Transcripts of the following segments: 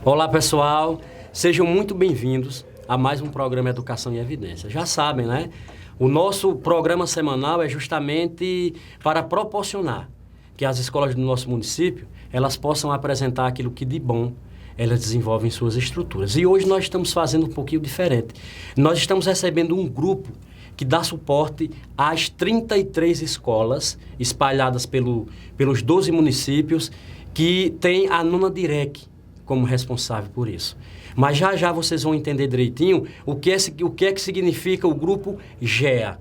Olá, pessoal. Sejam muito bem-vindos a mais um programa Educação em Evidência. Já sabem, né? O nosso programa semanal é justamente para proporcionar que as escolas do nosso município, elas possam apresentar aquilo que de bom elas desenvolvem em suas estruturas. E hoje nós estamos fazendo um pouquinho diferente. Nós estamos recebendo um grupo que dá suporte às 33 escolas espalhadas pelos 12 municípios que tem a Nona Direc como responsável por isso. Mas já vocês vão entender direitinho o que é que significa o grupo GEA.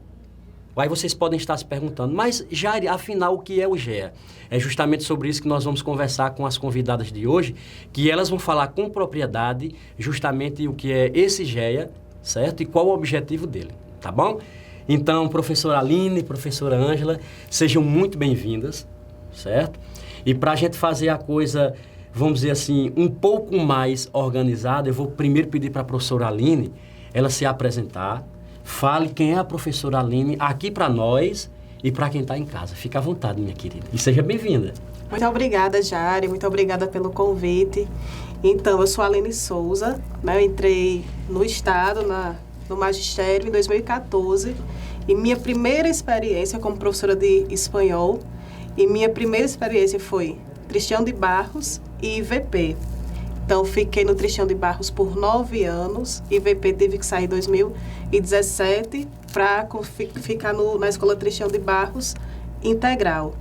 Aí vocês podem estar se perguntando, mas Jair, afinal, o que é o GEA? É justamente sobre isso que nós vamos conversar com as convidadas de hoje, que elas vão falar com propriedade justamente o que é esse GEA, certo? E qual o objetivo dele, tá bom? Então, professora Aline, professora Ângela, sejam muito bem-vindas, certo? E para a gente fazer a coisa, vamos dizer assim, um pouco mais organizada, eu vou primeiro pedir para a professora Aline ela se apresentar. Fale quem é a professora Aline aqui para nós e para quem está em casa. Fica à vontade, minha querida. E seja bem-vinda. Muito obrigada, Jari. Muito obrigada pelo convite. Então, eu sou a Aline Souza, né? Eu entrei no Estado, no Magistério, em 2014. E minha primeira experiência como professora de espanhol, e minha primeira experiência foi Tristão de Barros e IVP. Então, fiquei no Tristão de Barros por 9 anos. IVP teve que sair em 2017 para ficar na Escola Tristão de Barros integral.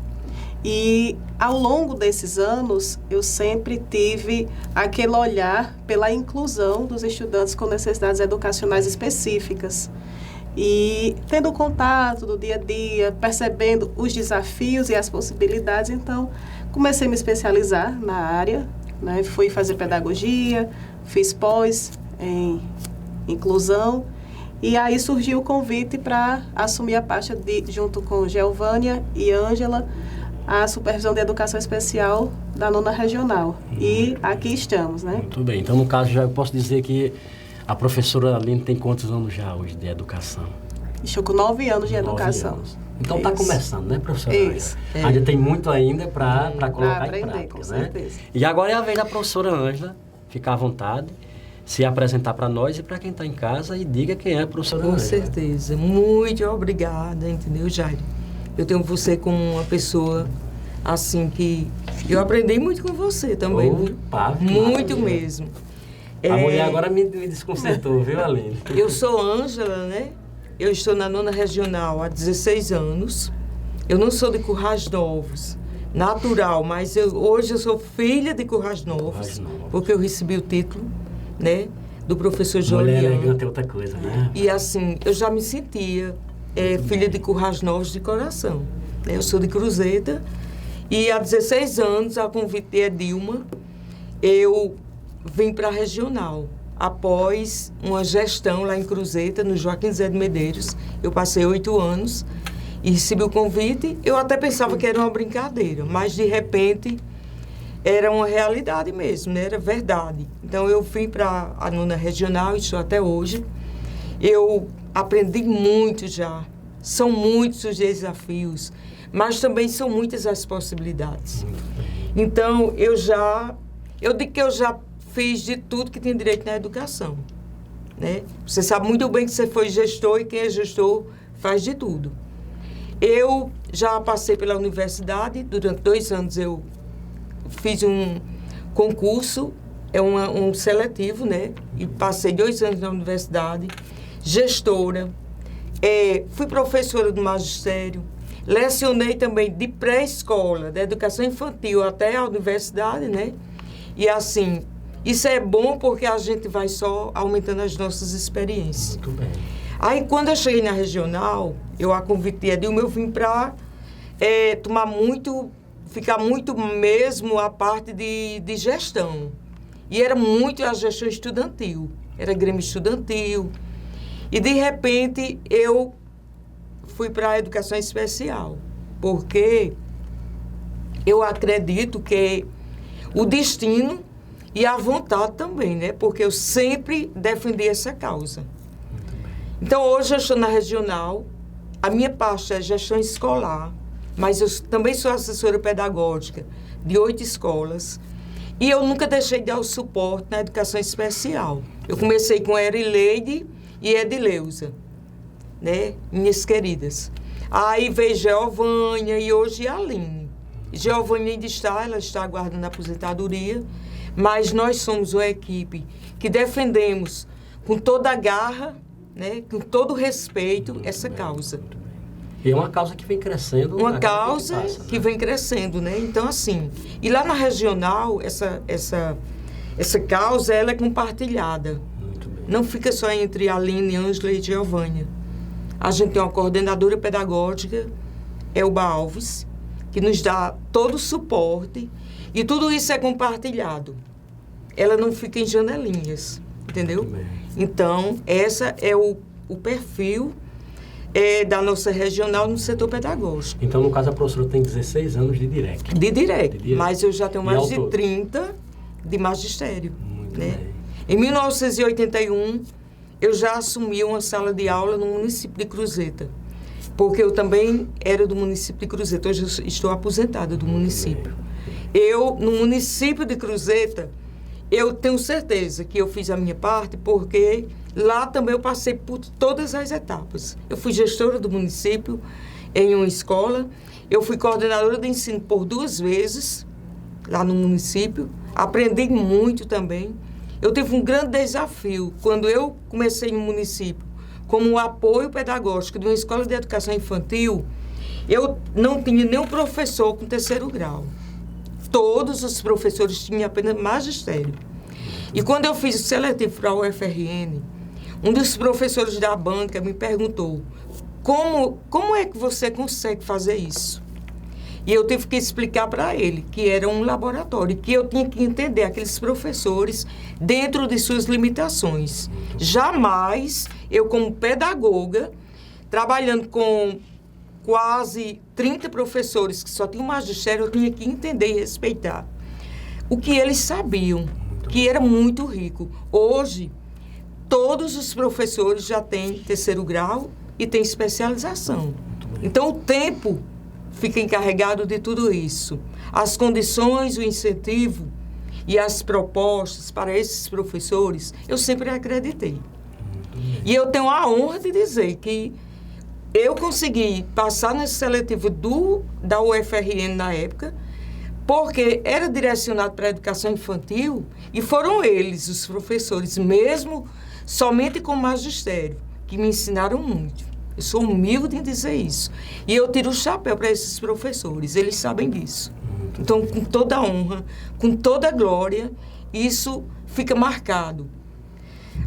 E, ao longo desses anos, eu sempre tive aquele olhar pela inclusão dos estudantes com necessidades educacionais específicas. E, tendo contato do dia a dia, percebendo os desafios e as possibilidades, então, comecei a me especializar na área. Né? Fui fazer pedagogia, fiz pós em inclusão, e aí surgiu o convite para assumir a pasta, junto com Geovânia e Ângela, a supervisão de educação especial da Nona Regional. E aqui estamos, né? Muito bem. Então, no caso, já eu posso dizer que a professora Aline tem quantos anos já hoje de educação? Estou com 9 anos de educação. Anos. Então está começando, né, professora? Isso. Ainda tem muito ainda para colocar aprender, em prática, com né? certeza. E agora é a vez da professora Ângela ficar à vontade, se apresentar para nós e para quem está em casa e diga quem é a professora Ângela. Com certeza. Muito obrigada, entendeu, Jair? Eu tenho você como uma pessoa, assim, que eu aprendi muito com você também. Opa, muito mesmo. A mulher agora me desconcertou, viu, Aline? Eu sou Ângela, né? Eu estou na Nona Regional há 16 anos. Eu não sou de Currais Novos, natural, mas hoje eu sou filha de Currais Novos, porque eu recebi o título, né, do professor Joliano. Mulher elegante é outra coisa, né? E assim, eu já me sentia filha de Currais Novos de coração. Né? Eu sou de Cruzeta e há 16 anos, a convite de Dilma, eu vim para a Regional. Após uma gestão lá em Cruzeta, no Joaquim Zé de Medeiros, eu passei 8 anos e recebi o convite. Eu até pensava que era uma brincadeira, mas de repente era uma realidade mesmo, né? Era verdade. Então eu fui para a Nona Regional e estou até hoje. Eu aprendi muito já. São muitos os desafios, mas também são muitas as possibilidades. Então eu digo que eu já fiz de tudo que tem direito na educação, né? Você sabe muito bem que você foi gestor e quem é gestor faz de tudo. Eu já passei pela universidade, durante 2 anos eu fiz um concurso, um seletivo, né? E passei 2 anos na universidade, gestora, fui professora do magistério, lecionei também de pré-escola, da educação infantil até a universidade, né? E assim, isso é bom porque a gente vai só aumentando as nossas experiências. Muito bem. Aí, quando eu cheguei na regional, eu a convitei a Dilma, eu vim para ficar muito mesmo a parte de gestão. E era muito a gestão estudantil, era Grêmio Estudantil. E, de repente, eu fui para a educação especial, porque eu acredito que o destino e a vontade também, né? Porque eu sempre defendi essa causa. Então, hoje eu estou na regional, a minha pasta é gestão escolar, mas eu também sou assessora pedagógica de 8 escolas. E eu nunca deixei de dar o suporte na educação especial. Eu comecei com Erileide e Edileuza, né? Minhas queridas. Aí veio Geovânia e hoje a Aline. Geovânia ainda está, ela está aguardando a aposentadoria, mas nós somos uma equipe que defendemos com toda a garra, né? Com todo o respeito, essa causa. E é uma causa que vem crescendo. Uma causa que vem crescendo, né? Então, assim, e lá na regional, essa causa, ela é compartilhada. Muito bem. Não fica só entre Aline, Ângela e Geovânia. A gente tem uma coordenadora pedagógica, Elba Alves, que nos dá todo o suporte, e tudo isso é compartilhado. Ela não fica em janelinhas, entendeu? Então, essa é o perfil da nossa regional no setor pedagógico. Então, no caso, a professora tem 16 anos de direct. De direct, mas eu já tenho mais de autor? 30 de magistério. Muito né? bem. Em 1981, eu já assumi uma sala de aula no município de Cruzeta, porque eu também era do município de Cruzeta. Hoje eu estou aposentada do município. Eu, no município de Cruzeta, eu tenho certeza que eu fiz a minha parte, porque lá também eu passei por todas as etapas. Eu fui gestora do município em uma escola, eu fui coordenadora de ensino por 2 vezes, lá no município, aprendi muito também. Eu tive um grande desafio quando eu comecei no município, como um apoio pedagógico de uma escola de educação infantil. Eu não tinha nenhum professor com 3º grau. Todos os professores tinham apenas magistério. E quando eu fiz o seletivo para a UFRN, um dos professores da banca me perguntou: como é que você consegue fazer isso? E eu tive que explicar para ele que era um laboratório, que eu tinha que entender aqueles professores dentro de suas limitações. Jamais eu, como pedagoga, trabalhando com quase 30 professores que só tinham magistério, eu tinha que entender e respeitar o que eles sabiam, que era muito rico. Hoje, todos os professores já têm 3º grau e têm especialização. Então, o tempo fica encarregado de tudo isso. As condições, o incentivo e as propostas para esses professores, eu sempre acreditei. E eu tenho a honra de dizer que eu consegui passar nesse seletivo da UFRN na época, porque era direcionado para a educação infantil e foram eles, os professores, mesmo somente com magistério, que me ensinaram muito. Eu sou humilde em dizer isso. E eu tiro o chapéu para esses professores, eles sabem disso. Então, com toda a honra, com toda a glória, isso fica marcado.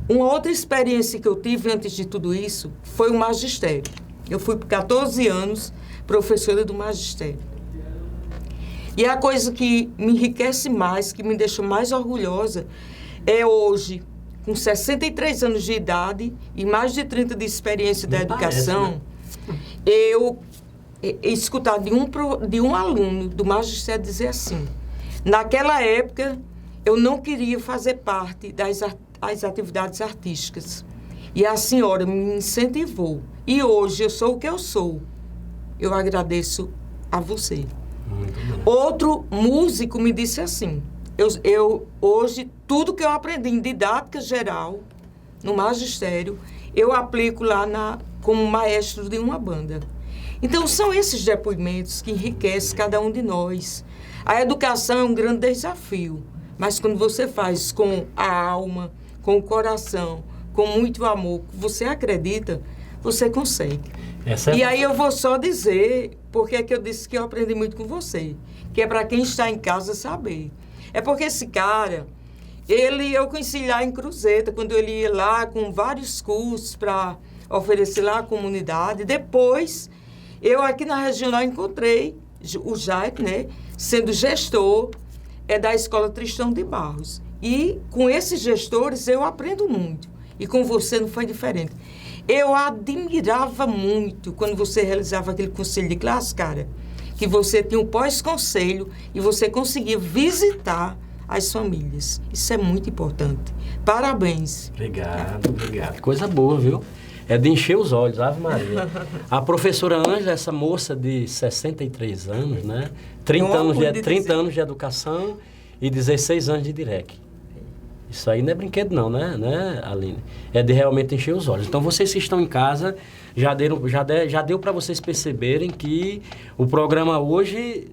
Uma outra experiência que eu tive antes de tudo isso foi o magistério. Eu fui por 14 anos professora do magistério. E a coisa que me enriquece mais, que me deixa mais orgulhosa, é hoje, com 63 anos de idade e mais de 30 de experiência da educação, parece, né? Eu escutar de um aluno do magistério dizer assim: naquela época, eu não queria fazer parte das atividades artísticas. E a senhora me incentivou. E hoje eu sou o que eu sou. Eu agradeço a você. Outro músico me disse assim: hoje, tudo que eu aprendi em didática geral, no magistério, eu aplico lá como maestro de uma banda. Então, são esses depoimentos que enriquecem cada um de nós. A educação é um grande desafio, mas quando você faz com a alma, com o coração, com muito amor, você acredita, você consegue. E aí eu vou só dizer, porque é que eu disse que eu aprendi muito com você, que é para quem está em casa saber. É porque esse cara, eu conheci lá em Cruzeta, quando ele ia lá com vários cursos para oferecer lá à comunidade. Depois, eu aqui na regional encontrei o Jair, né, sendo gestor da Escola Tristão de Barros. E com esses gestores eu aprendo muito. E com você não foi diferente. Eu admirava muito quando você realizava aquele conselho de classe, cara, que você tinha um pós-conselho e você conseguia visitar as famílias. Isso é muito importante. Parabéns. Obrigado. Coisa boa, viu? É de encher os olhos, Ave Maria. A professora Ângela, essa moça de 63 anos, né? 30 anos de educação e 16 anos de DIREC. Isso aí não é brinquedo não, né, Aline? É de realmente encher os olhos. Então, vocês que estão em casa, já deu para vocês perceberem que o programa hoje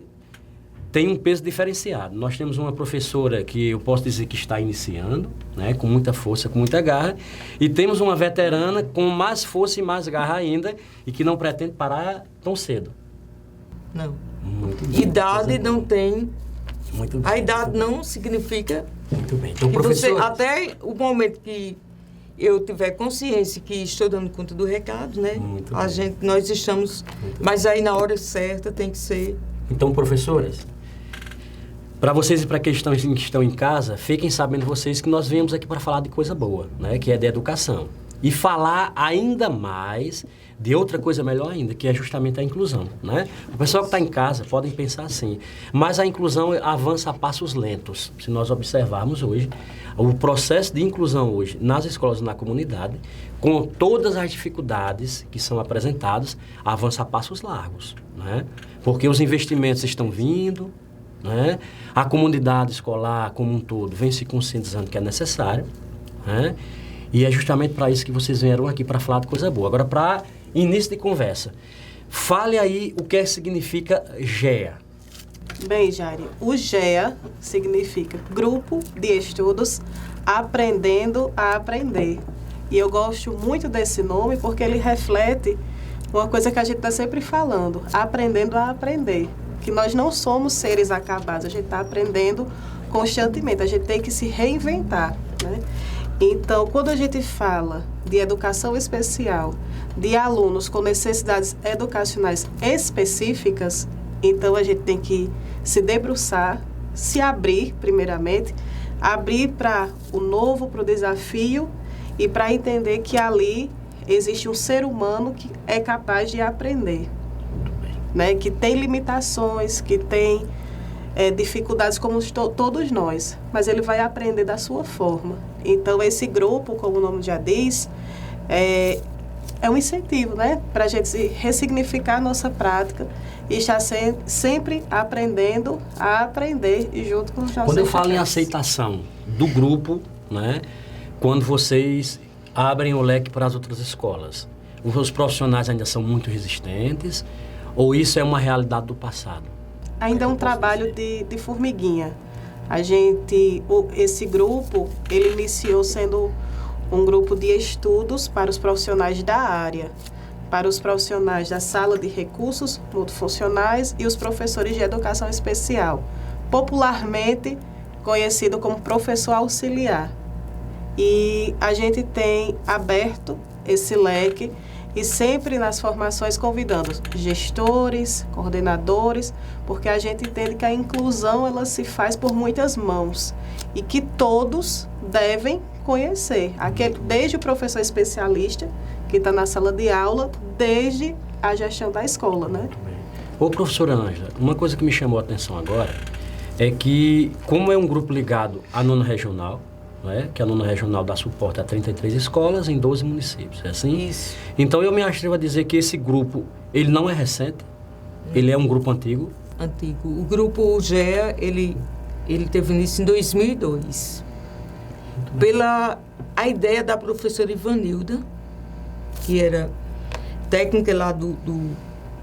tem um peso diferenciado. Nós temos uma professora que eu posso dizer que está iniciando, né, com muita força, com muita garra, e temos uma veterana com mais força e mais garra ainda, e que não pretende parar tão cedo. Não. Muito bem. Idade não tem. Muito bem. A idade não significa. Muito bem. Então, que professor... você, até o momento que eu tiver consciência que estou dando conta do recado, né? Muito a bem. gente, nós estamos. Mas aí na hora certa tem que ser. Então, professoras, para vocês e para aqueles que estão em casa, fiquem sabendo vocês que nós viemos aqui para falar de coisa boa, né? Que é de educação. E falar ainda mais de outra coisa melhor ainda, que é justamente a inclusão, né? O pessoal que está em casa podem pensar assim, mas a inclusão avança a passos lentos. Se nós observarmos hoje, o processo de inclusão hoje nas escolas e na comunidade, com todas as dificuldades que são apresentadas, avança a passos largos, né? Porque os investimentos estão vindo, né? A comunidade escolar como um todo vem se conscientizando que é necessário, né? E é justamente para isso que vocês vieram aqui, para falar de coisa boa. Agora, para início de conversa, fale aí o que significa GEA. Bem, Jari, o GEA significa Grupo de Estudos Aprendendo a Aprender. E eu gosto muito desse nome porque ele reflete uma coisa que a gente está sempre falando, aprendendo a aprender. Que nós não somos seres acabados, a gente está aprendendo constantemente, a gente tem que se reinventar, né? Então, quando a gente fala de educação especial, de alunos com necessidades educacionais específicas, então a gente tem que se debruçar, se abrir, primeiramente, abrir para o novo, para o desafio e para entender que ali existe um ser humano que é capaz de aprender, né? Que tem limitações, que tem dificuldades como todos nós, mas ele vai aprender da sua forma. Então, esse grupo, como o nome já diz, é um incentivo, né? Para a gente ressignificar a nossa prática e estar sempre aprendendo a aprender e junto com os nossos Quando eu falo em estudantes. aceitação do grupo, né? Quando vocês abrem o leque para as outras escolas, os profissionais ainda são muito resistentes ou isso é uma realidade do passado? Ainda é um trabalho de formiguinha. Esse grupo, ele iniciou sendo um grupo de estudos para os profissionais da área, para os profissionais da sala de recursos multifuncionais e os professores de educação especial, popularmente conhecido como professor auxiliar. E a gente tem aberto esse leque e sempre nas formações convidando gestores, coordenadores, porque a gente entende que a inclusão ela se faz por muitas mãos e que todos devem conhecer, desde o professor especialista que está na sala de aula, desde a gestão da escola, né? Ô, professora Ângela, uma coisa que me chamou a atenção agora é que, como é um grupo ligado à nona regional, né, que a nona regional dá suporte a 33 escolas em 12 municípios, é assim? Isso. Então, eu me atrevo a dizer que esse grupo, ele não é recente, ele é um grupo antigo. Antigo. O grupo GEA, ele teve início em 2002. Pela a ideia da professora Ivanilda, que era técnica lá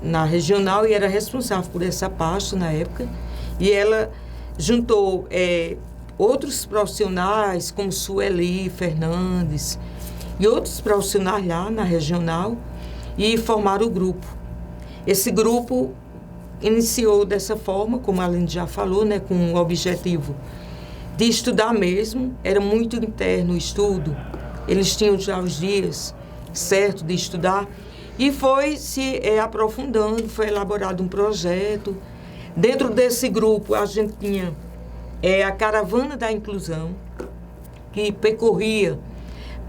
na regional e era responsável por essa pasta na época. E ela juntou outros profissionais, como Sueli Fernandes, e outros profissionais lá na regional, e formaram o grupo. Esse grupo iniciou dessa forma, como a Aline já falou, né, com o objetivo de estudar mesmo, era muito interno o estudo, eles tinham já os dias certos de estudar, e foi se aprofundando, foi elaborado um projeto. Dentro desse grupo, a gente tinha a Caravana da Inclusão, que percorria,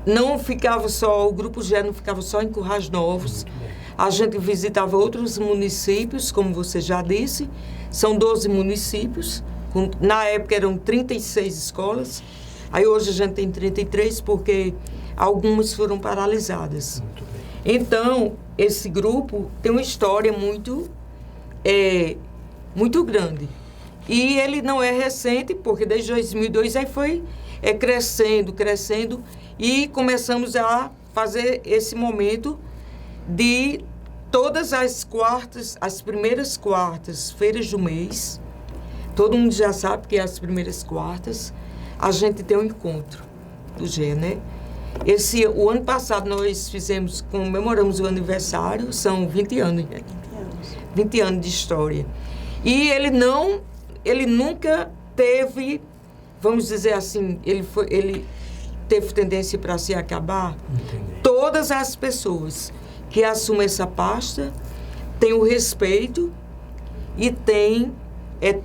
o Grupo GEA não ficava só em Currais Novos, a gente visitava outros municípios, como você já disse, são 12 municípios, na época eram 36 escolas, aí hoje a gente tem 33 porque algumas foram paralisadas. Então, esse grupo tem uma história muito grande. E ele não é recente, porque desde 2002 aí foi crescendo, e começamos a fazer esse momento de todas as quartas, as primeiras quartas, feiras do mês. Todo mundo já sabe que as primeiras quartas a gente tem um encontro do GEA, né? O ano passado nós comemoramos o aniversário, são 20 anos, né? 20 anos de história. E ele nunca teve, vamos dizer assim, ele teve tendência para se acabar. Entendi. Todas as pessoas que assumem essa pasta têm o respeito e têm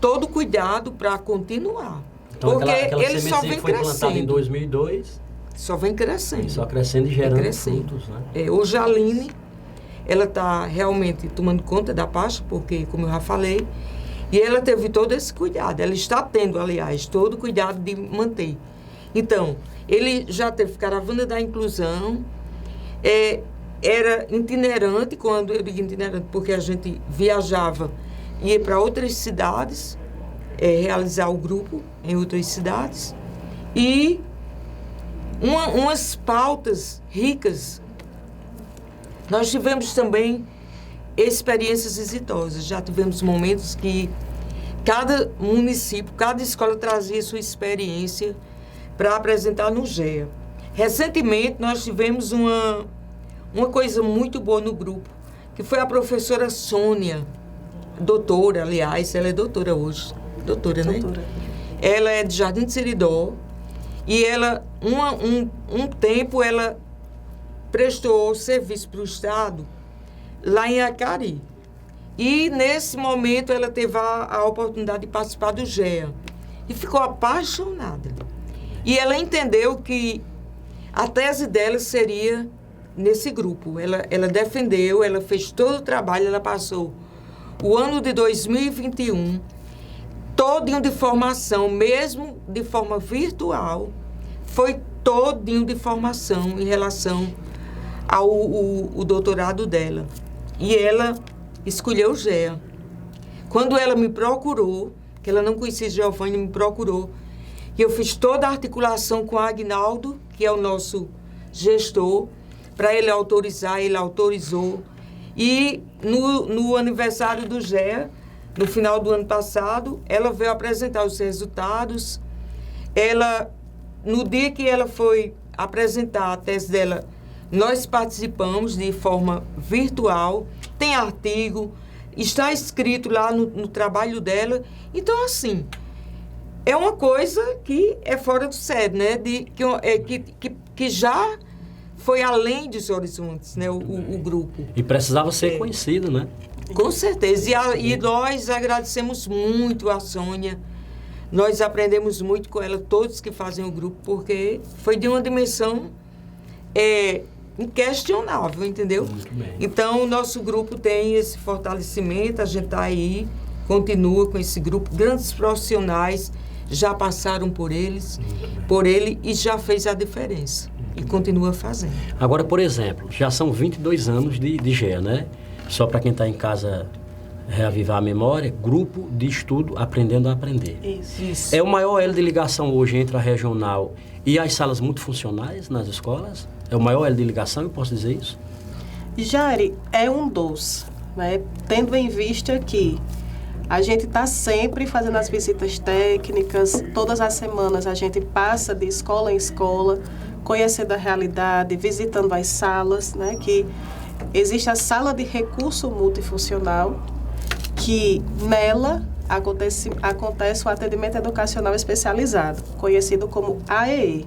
todo o cuidado para continuar. Então, porque ele só sementinha vem que foi plantada em 2002, só vem crescendo. só crescendo e gerando frutos, né? Hoje a Aline, ela está realmente tomando conta da pasta, porque, como eu já falei, e ela teve todo esse cuidado. Ela está tendo, aliás, todo o cuidado de manter. Então, ele já teve caravana da inclusão, era itinerante, quando eu digo itinerante, porque a gente viajava, ia para outras cidades, realizar o grupo em outras cidades, e umas pautas ricas. Nós tivemos também experiências exitosas. Já tivemos momentos que cada município, cada escola trazia sua experiência para apresentar no GEA. Recentemente, nós tivemos uma coisa muito boa no grupo, que foi a professora Sônia, doutora, aliás, ela é doutora hoje. Doutora, né? Ela é de Jardim de Seridó, e ela, um tempo, ela prestou serviço para o Estado lá em Acari. E, nesse momento, ela teve a oportunidade de participar do GEA. E ficou apaixonada. E ela entendeu que a tese dela seria nesse grupo. Ela defendeu, ela fez todo o trabalho, ela passou o ano de 2021 todinho de formação, mesmo de forma virtual, foi todinho de formação em relação ao doutorado dela. E ela escolheu o GEA. Quando ela me procurou, que ela não conhecia Giovanni, me procurou, e eu fiz toda a articulação com o Agnaldo, que é o nosso gestor, para ele autorizar, ele autorizou. E no aniversário do GEA, no final do ano passado, ela veio apresentar os resultados. No dia que ela foi apresentar a tese dela, nós participamos de forma virtual, tem artigo, está escrito lá no trabalho dela. Então, assim, é uma coisa que é fora do sério, né? Que já foi além dos horizontes, né? O grupo. E precisava ser conhecido, né? Com certeza. E nós agradecemos muito a Sônia. Nós aprendemos muito com ela, todos que fazem o grupo, porque foi de uma dimensão inquestionável, entendeu? Muito bem. Então, o nosso grupo tem esse fortalecimento, a gente está aí, continua com esse grupo. Grandes profissionais já passaram por ele e já fez a diferença. E continua fazendo. Agora, por exemplo, já são 22 anos de GEA, né? Só para quem está em casa reavivar a memória, Grupo de Estudo Aprendendo a Aprender. Isso. É o maior elo de ligação hoje entre a regional e as salas multifuncionais nas escolas? É o maior elo de ligação, eu posso dizer isso? Jari, é um dos, né? Tendo em vista que a gente está sempre fazendo as visitas técnicas, todas as semanas a gente passa de escola em escola, conhecendo a realidade, visitando as salas, né? Que existe a sala de recurso multifuncional, que nela acontece o atendimento educacional especializado, conhecido como AEE.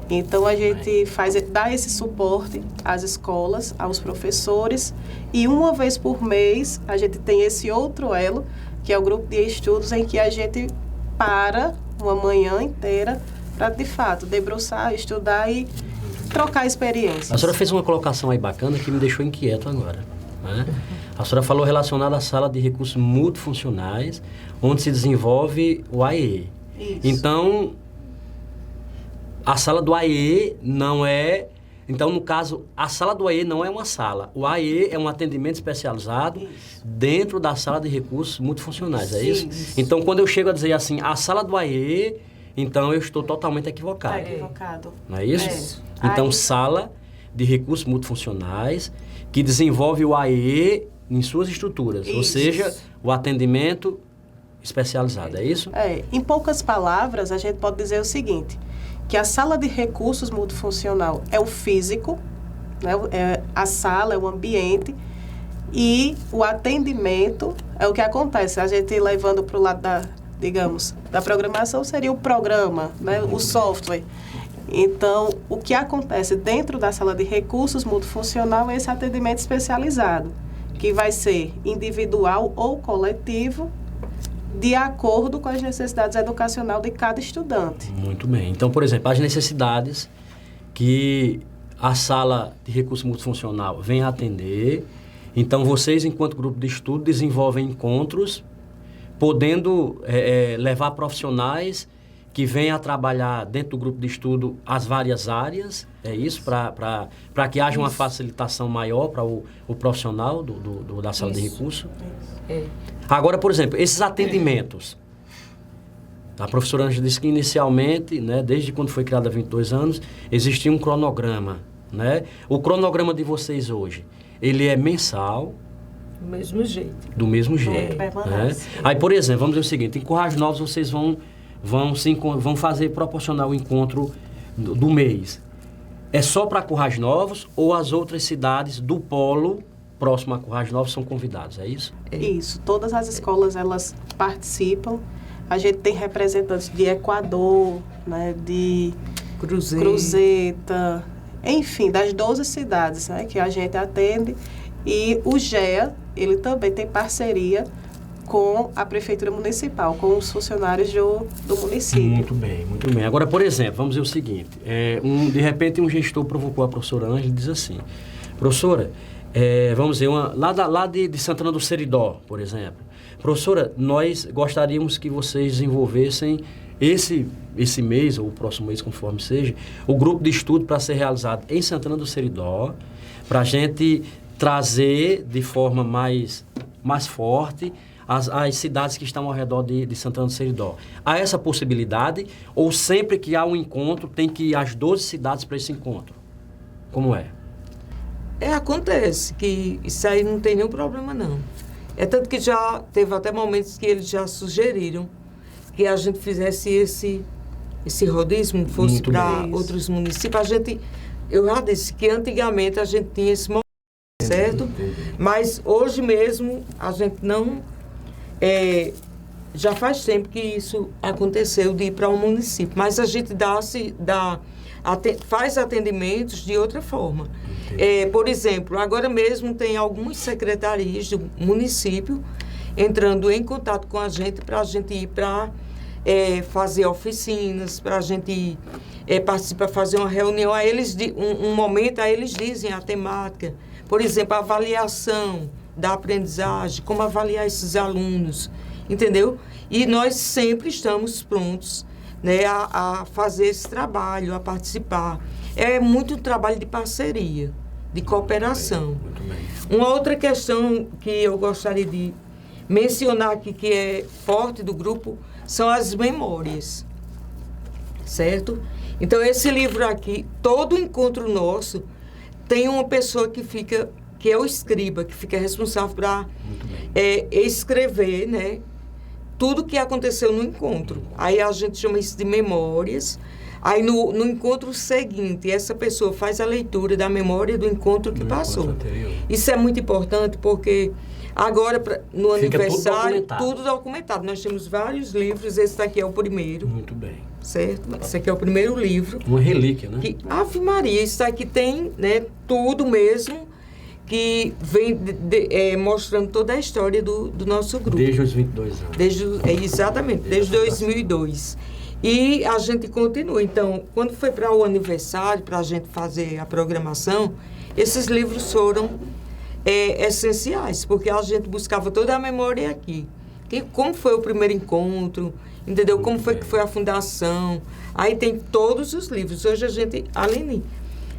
Então, a gente dá esse suporte às escolas, aos professores, e uma vez por mês a gente tem esse outro elo, que é o grupo de estudos, em que a gente para uma manhã inteira para, de fato, debruçar, estudar e trocar experiências. A senhora fez uma colocação aí bacana que me deixou inquieto agora, né? A senhora falou relacionada à sala de recursos multifuncionais, onde se desenvolve o AEE. Isso. Então, a sala do AEE não é Então, no caso, a sala do AE não é uma sala. O AE é um atendimento especializado dentro da sala de recursos multifuncionais, é isso? Então, quando eu chego a dizer assim, a sala do AE, então eu estou totalmente equivocado. Está equivocado. Não é isso? É. Então, Aí- sala de recursos multifuncionais que desenvolve o AE em suas estruturas, ou Isso. seja, o atendimento especializado, é isso? Em poucas palavras, a gente pode dizer o seguinte, que a sala de recursos multifuncional é o físico, né? A sala é o ambiente, e o atendimento é o que acontece. A gente levando para o lado da programação seria o programa, né? O software. Então, o que acontece dentro da sala de recursos multifuncional é esse atendimento especializado, que vai ser individual ou coletivo, de acordo com as necessidades educacionais de cada estudante. Muito bem. Então, por exemplo, as necessidades que a sala de recurso multifuncional vem atender. Então, vocês, enquanto grupo de estudo, desenvolvem encontros, podendo levar profissionais que venham a trabalhar dentro do grupo de estudo as várias áreas, é isso? Para que haja uma facilitação maior para o profissional da sala de recurso. É. Agora, por exemplo, esses atendimentos. A professora Ângela disse que inicialmente, né, desde quando foi criada há 22 anos, existia um cronograma, né? O cronograma de vocês hoje, ele é mensal, Do mesmo jeito. do mesmo jeito, né? permanece. Aí, por exemplo, vamos dizer o seguinte, em Currais Novos vocês vão fazer proporcionar o encontro do mês. É só para Currais Novos ou as outras cidades do polo próximo a Currais Novos são convidados, é isso? Isso, todas as escolas elas participam. A gente tem representantes de Equador, né, de Cruzeta, enfim, das 12 cidades, né, que a gente atende. E o GEA, ele também tem parceria com a Prefeitura Municipal, com os funcionários do município. Muito bem, muito bem. Agora, por exemplo, vamos dizer o seguinte, de repente um gestor provocou a professora Ângela e diz assim, professora, vamos dizer, lá de Santana do Seridó, por exemplo, professora, nós gostaríamos que vocês desenvolvessem esse mês, ou o próximo mês, conforme seja, o grupo de estudo para ser realizado em Santana do Seridó, para a gente trazer de forma mais forte as cidades que estão ao redor de Santana do Seridó. Há essa possibilidade, ou sempre que há um encontro, tem que ir às 12 cidades para esse encontro? Como é? Acontece que isso aí não tem nenhum problema, não. É tanto que já teve até momentos que eles já sugeriram que a gente fizesse esse rodízio, fosse para outros municípios. Eu já disse que antigamente a gente tinha esse momento, certo? Mas hoje mesmo a gente não... já faz tempo que isso aconteceu de ir para um município, mas a gente faz atendimentos de outra forma. Por exemplo, agora mesmo tem algumas secretarias do município entrando em contato com a gente para a gente ir para fazer oficinas, para a gente participar, fazer uma reunião. Aí um momento, aí eles dizem a temática. Por exemplo, a avaliação da aprendizagem, como avaliar esses alunos, entendeu? E nós sempre estamos prontos, né, a fazer esse trabalho, a participar. É muito trabalho de parceria, de cooperação. Muito bem. Uma outra questão que eu gostaria de mencionar aqui, que é forte do grupo, são as memórias, certo? Então, esse livro aqui, todo encontro nosso, tem uma pessoa que é o escriba, que fica responsável para escrever, né, tudo que aconteceu no encontro. Aí a gente chama isso de memórias. Aí no encontro seguinte, essa pessoa faz a leitura da memória do encontro que passou. Isso é muito importante porque agora, no aniversário, tudo documentado. Nós temos vários livros, esse daqui é o primeiro. Muito bem. Certo? Esse aqui é o primeiro livro. Uma relíquia, né? Ave Maria, isso aqui tem, né, tudo mesmo que vem mostrando toda a história do nosso grupo. Desde os 22 anos. Exatamente, desde 2002. E a gente continua. Então, quando foi para o aniversário, para a gente fazer a programação, esses livros foram essenciais, porque a gente buscava toda a memória aqui. Como foi o primeiro encontro, entendeu? Como foi que foi a fundação. Aí tem todos os livros. Hoje a gente, Aline,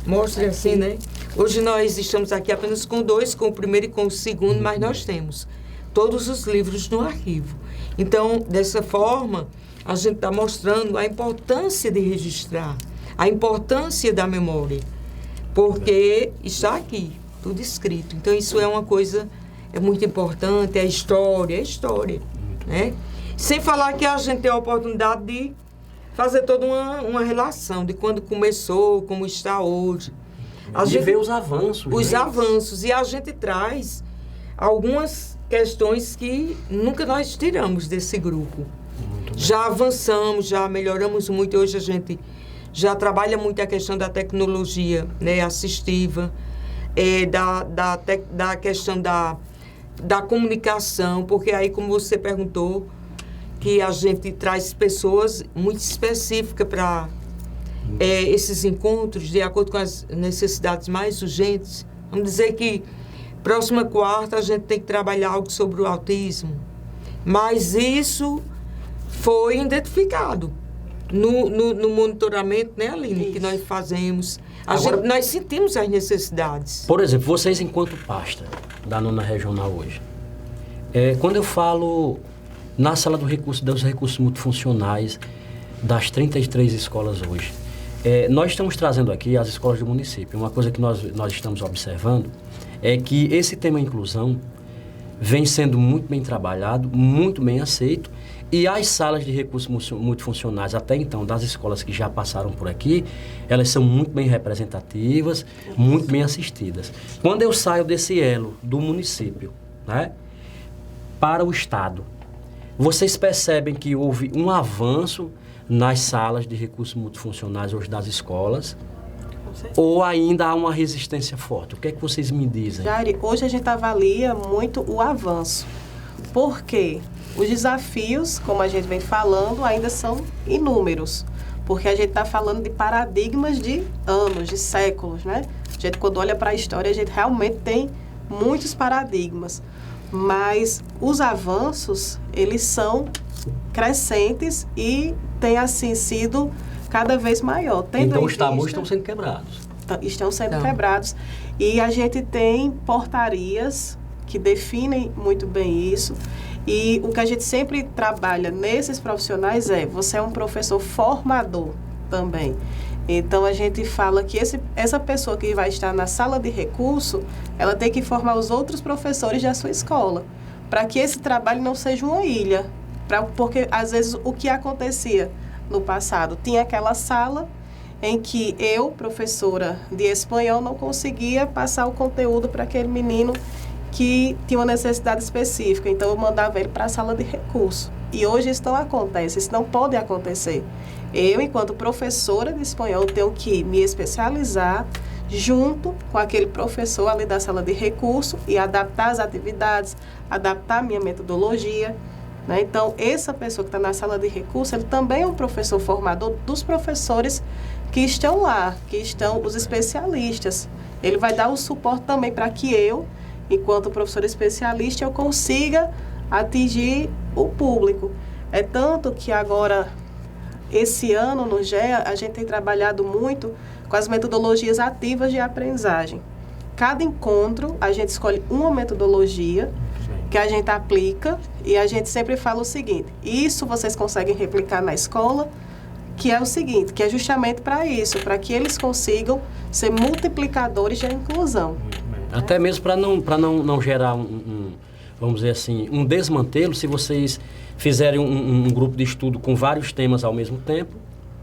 Mostre assim, né? Hoje nós estamos aqui apenas com 2, com o primeiro e com o segundo, mas nós temos todos os livros no arquivo. Então, dessa forma, a gente está mostrando a importância de registrar, a importância da memória, porque está aqui, tudo escrito. Então, isso é uma coisa muito importante, é história, né? Sem falar que a gente tem a oportunidade de fazer toda uma relação de quando começou, como está hoje. A gente vê os avanços. Os avanços. E a gente traz algumas questões que nunca nós tiramos desse grupo. Já avançamos, já melhoramos muito. Hoje a gente já trabalha muito a questão da tecnologia, né, assistiva, da questão da comunicação, porque aí, como você perguntou, que a gente traz pessoas muito específicas para esses encontros, de acordo com as necessidades mais urgentes. Vamos dizer que próxima quarta a gente tem que trabalhar algo sobre o autismo, mas isso foi identificado no monitoramento, né, Aline, que nós fazemos. Nós sentimos as necessidades. Por exemplo, vocês enquanto pasta da 9ª Regional hoje, quando eu falo na sala dos recursos multifuncionais das 33 escolas hoje, nós estamos trazendo aqui as escolas do município. Uma coisa que nós estamos observando é que esse tema inclusão vem sendo muito bem trabalhado, muito bem aceito, e as salas de recursos multifuncionais, até então, das escolas que já passaram por aqui, elas são muito bem representativas, muito bem assistidas. Quando eu saio desse elo do município, né, para o Estado, vocês percebem que houve um avanço nas salas de recursos multifuncionais hoje das escolas? Ou ainda há uma resistência forte? O que é que vocês me dizem? Jair, hoje a gente avalia muito o avanço. Por quê? Os desafios, como a gente vem falando, ainda são inúmeros. Porque a gente está falando de paradigmas de anos, de séculos, né? A gente, quando olha para a história, a gente realmente tem muitos paradigmas. Mas os avanços, eles são crescentes e têm, assim, sido cada vez maior. Então os tabus estão sendo quebrados. Estão sendo quebrados. E a gente tem portarias que definem muito bem isso. E o que a gente sempre trabalha nesses profissionais você é um professor formador também. Então, a gente fala que essa pessoa que vai estar na sala de recurso, ela tem que formar os outros professores da sua escola, para que esse trabalho não seja uma ilha. Porque, às vezes, o que acontecia no passado? Tinha aquela sala em que eu, professora de espanhol, não conseguia passar o conteúdo para aquele menino que tinha uma necessidade específica. Então, eu mandava ele para a sala de recurso. E hoje isso não acontece, isso não pode acontecer. Eu, enquanto professora de espanhol, tenho que me especializar junto com aquele professor ali da sala de recurso e adaptar as atividades, adaptar a minha metodologia, né? Então, essa pessoa que está na sala de recurso, ele também é um professor formador dos professores que estão lá, que estão os especialistas. Ele vai dar o suporte também para que eu, enquanto professor especialista, eu consiga atingir o público. É tanto que agora, esse ano, no GEA, a gente tem trabalhado muito com as metodologias ativas de aprendizagem. Cada encontro, a gente escolhe uma metodologia que a gente aplica e a gente sempre fala o seguinte: isso vocês conseguem replicar na escola, que é o seguinte, que é justamente para isso, para que eles consigam ser multiplicadores da inclusão. Até mesmo para não gerar vamos dizer assim, um desmantelo, se vocês fizerem um grupo de estudo com vários temas ao mesmo tempo,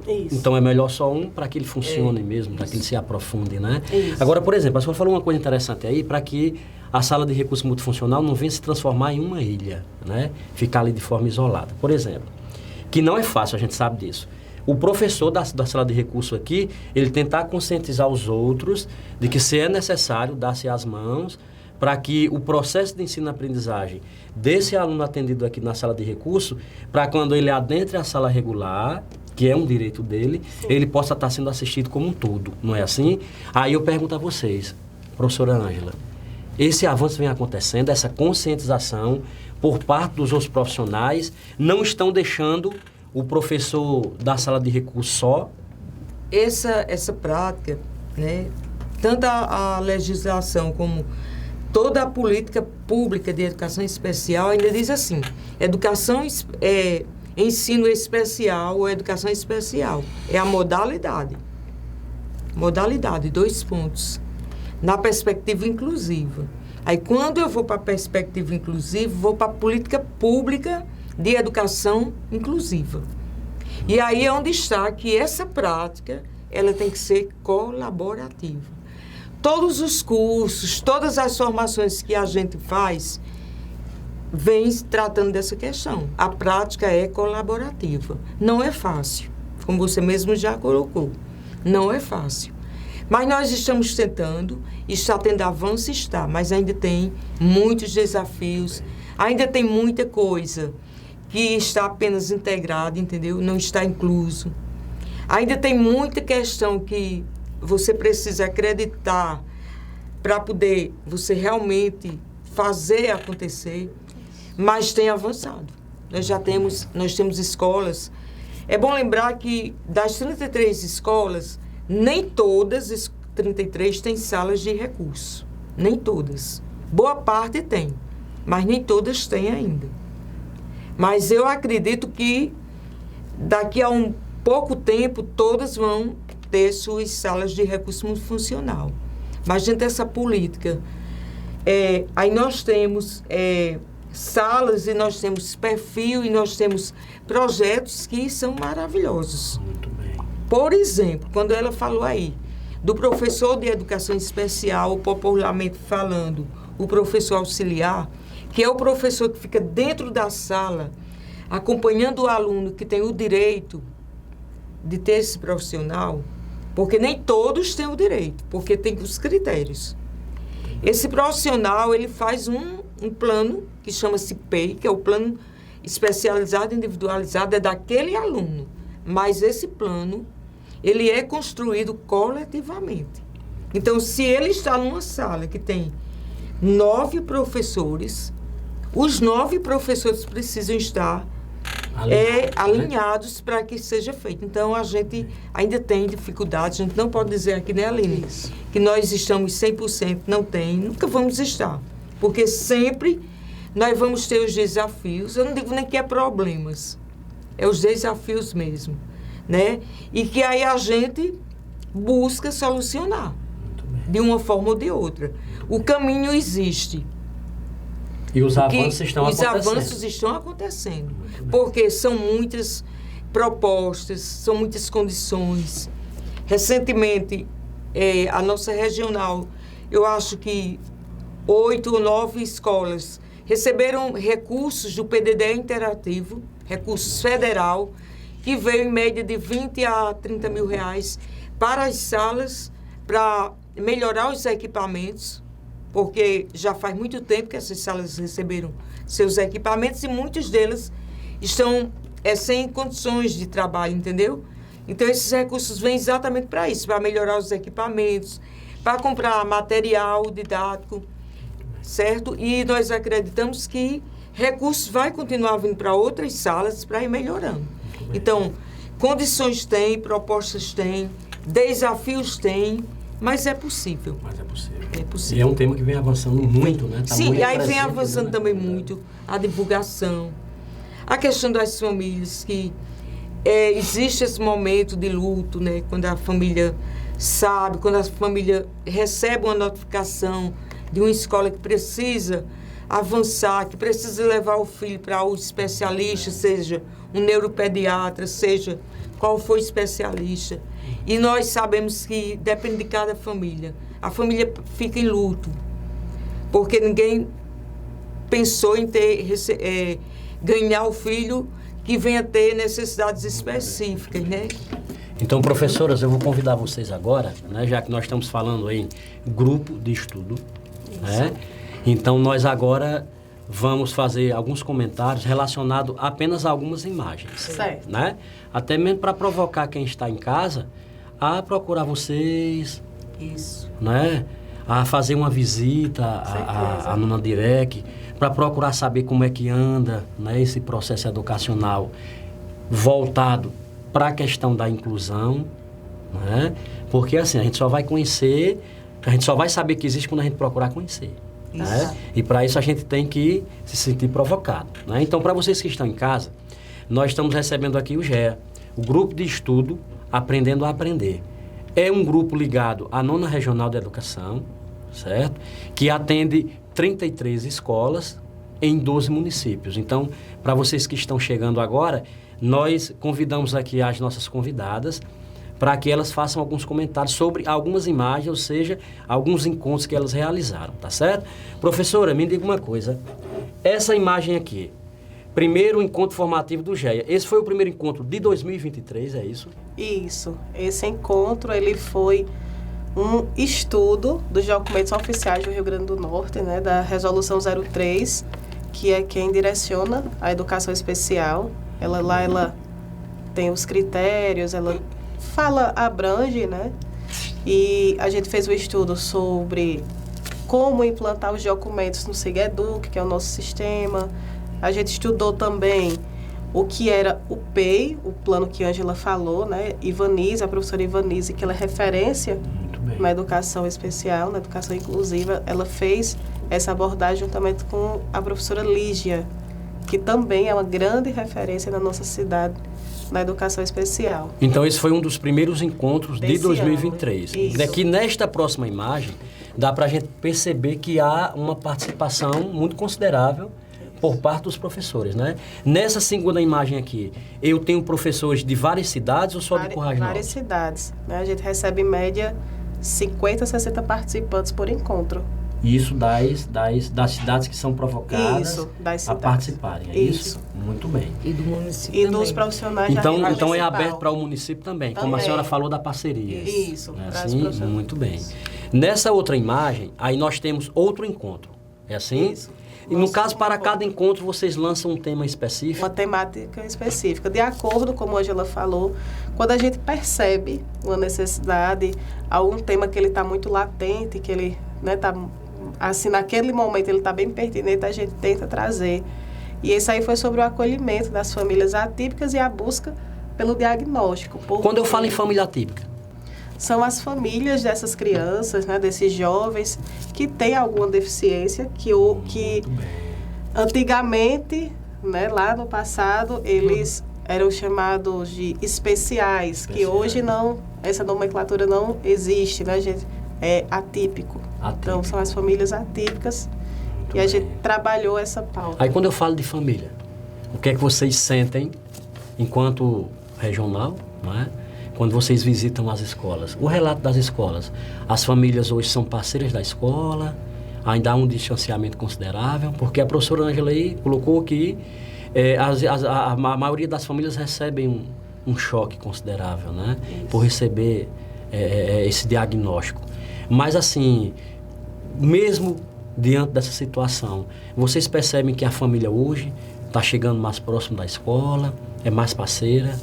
isso. Então é melhor só um para que ele funcione mesmo, para que ele se aprofunde, né? Isso. Agora, por exemplo, a senhora falou uma coisa interessante aí, para que a sala de recurso multifuncional não venha se transformar em uma ilha, né? Ficar ali de forma isolada. Por exemplo, que não é fácil, a gente sabe disso. O professor da sala de recurso aqui, ele tentar conscientizar os outros de que, se é necessário, dar-se as mãos para que o processo de ensino-aprendizagem desse aluno atendido aqui na sala de recurso, para quando ele adentre a sala regular, que é um direito dele, sim, ele possa estar sendo assistido como um todo, não é assim? Aí eu pergunto a vocês, professora Ângela, esse avanço vem acontecendo, essa conscientização por parte dos outros profissionais, não estão deixando o professor da sala de recurso só? Essa prática, né? Tanto a legislação como toda a política pública de educação especial ainda diz assim, ensino especial ou educação especial. É a modalidade. Modalidade, 2 pontos. Na perspectiva inclusiva. Aí, quando eu vou para a perspectiva inclusiva, vou para a política pública de educação inclusiva. E aí é onde está que essa prática, ela tem que ser colaborativa. Todos os cursos, todas as formações que a gente faz, vem tratando dessa questão. A prática é colaborativa. Não é fácil, como você mesmo já colocou. Não é fácil. Mas nós estamos tentando, está tendo avanço, mas ainda tem muitos desafios, ainda tem muita coisa que está apenas integrada, entendeu? Não está incluso. Ainda tem muita questão que você precisa acreditar para poder você realmente fazer acontecer, mas tem avançado. Nós temos escolas. É bom lembrar que das 33 escolas, nem todas as 33 têm salas de recurso. Nem todas. Boa parte tem, mas nem todas têm ainda. Mas eu acredito que daqui a um pouco tempo todas vão ter suas salas de recurso multifuncional. Mas dentro dessa política, aí nós temos salas e nós temos perfil e nós temos projetos que são maravilhosos. Muito bem. Por exemplo, quando ela falou aí do professor de educação especial, popularmente falando, o professor auxiliar, que é o professor que fica dentro da sala, acompanhando o aluno que tem o direito de ter esse profissional, porque nem todos têm o direito, porque tem os critérios. Esse profissional, ele faz um plano que chama-se PEI, que é o plano especializado, individualizado, é daquele aluno. Mas esse plano, ele é construído coletivamente. Então, se ele está numa sala que tem 9 professores, os 9 professores precisam estar alinhados para que seja feito. Então, a gente ainda tem dificuldades, a gente não pode dizer aqui, né, Aline, que nós estamos 100%, não tem, nunca vamos estar. Porque sempre nós vamos ter os desafios, eu não digo nem que é problemas, é os desafios mesmo, né? E que aí a gente busca solucionar, de uma forma ou de outra. O caminho existe. E os avanços estão acontecendo. Os avanços estão acontecendo, porque são muitas propostas, são muitas condições. Recentemente, a nossa regional, eu acho que 8 ou 9 escolas receberam recursos do PDD interativo, recursos federal, que veio em média de 20 a 30 mil reais para as salas, para melhorar os equipamentos, porque já faz muito tempo que essas salas receberam seus equipamentos e muitos deles estão sem condições de trabalho, entendeu? Então, esses recursos vêm exatamente para isso, para melhorar os equipamentos, para comprar material didático, certo? E nós acreditamos que recursos vai continuar vindo para outras salas para ir melhorando. Então, condições tem, propostas tem, desafios tem, mas é possível. Mas é possível. É possível. E é um tema que vem avançando muito, né? Tá sim, muito e aí vem presente, avançando, né, também né? muito a divulgação, a questão das famílias, que existe esse momento de luto, né? Quando a família sabe, quando a família recebe uma notificação de uma escola que precisa avançar, que precisa levar o filho para o especialista, seja um neuropediatra, seja qual for o especialista. E nós sabemos que depende de cada família. A família fica em luto, porque ninguém pensou em ganhar o filho que venha ter necessidades específicas, né? Então, professoras, eu vou convidar vocês agora, né, já que nós estamos falando em grupo de estudo, né? Então, nós agora vamos fazer alguns comentários relacionados apenas a algumas imagens. Certo. Né? Até mesmo para provocar quem está em casa a procurar vocês. Isso. Né? A fazer uma visita à Nona Direc, para procurar saber como é que anda, né, esse processo educacional voltado para a questão da inclusão, né? Porque assim, a gente só vai conhecer, a gente só vai saber que existe quando a gente procurar conhecer. Né? E para isso a gente tem que se sentir provocado. Né? Então, para vocês que estão em casa, nós estamos recebendo aqui o GEA, o Grupo de Estudo Aprendendo a Aprender. É um grupo ligado à 9ª Regional de Educação, certo? Que atende 33 escolas em 12 municípios. Então, para vocês que estão chegando agora, nós convidamos aqui as nossas convidadas para que elas façam alguns comentários sobre algumas imagens, ou seja, alguns encontros que elas realizaram, tá certo? Professora, me diga uma coisa, essa imagem aqui, primeiro encontro formativo do GEA, esse foi o primeiro encontro de 2023, é isso? Isso, esse encontro, ele foi um estudo dos documentos oficiais do Rio Grande do Norte, né, da Resolução 03, que é quem direciona a educação especial. Ela tem os critérios, ela abrange, né? E a gente fez um estudo sobre como implantar os documentos no SIGEDUC, que é o nosso sistema. A gente estudou também o que era o PEI, o plano que a Ângela falou, né? Ivanise, a professora Ivanise, que ela é referência na educação especial, na educação inclusiva. Ela fez essa abordagem juntamente com a professora Lígia, que também é uma grande referência na nossa cidade, na educação especial. Então, esse foi um dos primeiros encontros de 2023. Daqui nesta próxima imagem, dá para a gente perceber que há uma participação muito considerável por parte dos professores, né? Nessa segunda imagem aqui, eu tenho professores de várias cidades ou só de Currais Novos? Várias cidades, né? A gente recebe, em média, 50 a 60 participantes por encontro. Isso das cidades que são provocadas a participarem, é isso? Muito bem. E do município e também. Dos profissionais então é aberto para o município também, como a senhora falou da parceria. Isso. É assim? Muito bem. Nessa outra imagem, aí nós temos outro encontro. É assim? Isso. E no caso, para cada encontro, vocês lançam um tema específico? Uma temática específica. De acordo, como a Ângela falou, quando a gente percebe uma necessidade, algum tema que ele está muito latente, que ele está, assim, naquele momento ele está bem pertinente, a gente tenta trazer. E esse aí foi sobre o acolhimento das famílias atípicas e a busca pelo diagnóstico. Quando eu falo em família atípica? São as famílias dessas crianças, né, desses jovens que têm alguma deficiência, que antigamente, né, lá no passado, eles eram chamados de especiais, que hoje não, essa nomenclatura não existe, né, gente? É atípico. Então, são as famílias atípicas e a gente trabalhou essa pauta. Aí, quando eu falo de família, o que é que vocês sentem enquanto regional, não é? Quando vocês visitam as escolas? O relato das escolas. As famílias hoje são parceiras da escola, ainda há um distanciamento considerável, porque a professora Ângela aí colocou que a maioria das famílias recebem um choque considerável, né? Isso. Por receber esse diagnóstico. Mas assim, mesmo diante dessa situação, vocês percebem que a família hoje está chegando mais próximo da escola, é mais parceira?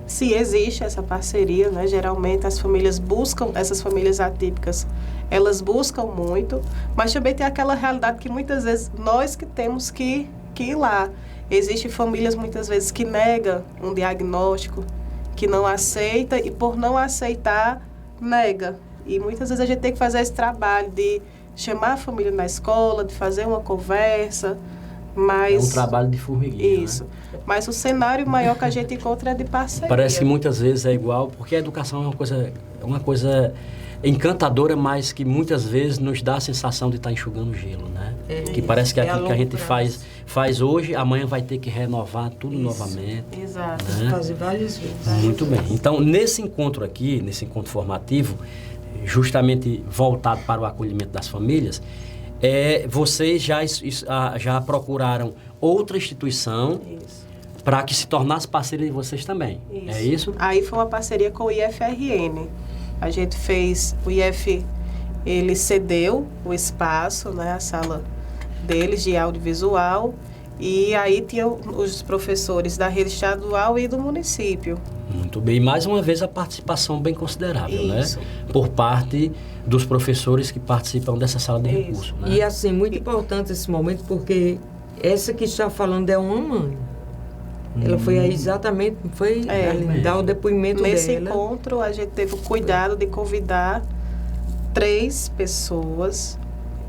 Se existe essa parceria, né? Geralmente as famílias buscam, essas famílias atípicas, elas buscam muito, mas também tem aquela realidade que muitas vezes nós que temos que ir lá. Existem famílias muitas vezes que negam um diagnóstico, que não aceita e por não aceitar, nega. E muitas vezes a gente tem que fazer esse trabalho de chamar a família na escola, de fazer uma conversa, mas... É um trabalho de formiguinha, isso. Né? Mas o cenário maior que a gente encontra é de parceria. Parece que muitas vezes é igual, porque a educação é uma coisa encantadora, mas que muitas vezes nos dá a sensação de estar enxugando gelo, né? Que parece que aquilo que a gente faz hoje, amanhã vai ter que renovar tudo novamente. Exato. Né? Fazer várias vezes. Muito bem. Então, nesse encontro aqui, nesse encontro formativo, justamente voltado para o acolhimento das famílias, vocês já procuraram outra instituição para que se tornasse parceira de vocês também. Isso. É isso? Aí foi uma parceria com o IFRN. A gente fez, o IF, ele cedeu o espaço, né, a sala deles de audiovisual, e aí tinham os professores da rede estadual e do município. Muito bem. E mais uma vez a participação bem considerável, isso, né? Por parte dos professores que participam dessa sala de recurso. Né? E assim, muito importante esse momento, porque essa que está falando é uma mãe. Ela foi aí exatamente, foi dar o depoimento Nesse dela. Nesse encontro, a gente teve o cuidado de convidar 3 pessoas,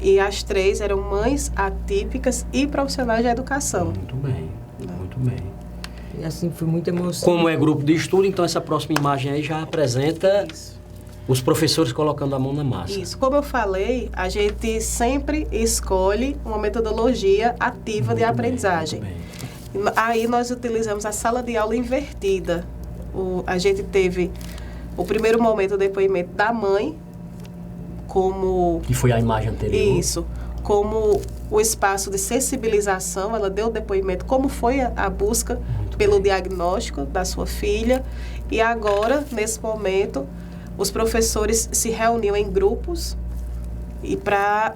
e as 3 eram mães atípicas e profissionais da educação. Muito bem, muito bem. E assim, foi muito emocionante. Como é grupo de estudo, então essa próxima imagem aí já apresenta os professores colocando a mão na massa. Isso. Como eu falei, a gente sempre escolhe uma metodologia ativa de aprendizagem. Muito bem. Aí nós utilizamos a sala de aula invertida. A gente teve o primeiro momento o depoimento da mãe, como... Que foi a imagem anterior. Isso. Como o espaço de sensibilização, ela deu o depoimento, como foi a busca pelo diagnóstico da sua filha. E agora, nesse momento, os professores se reuniam em grupos e para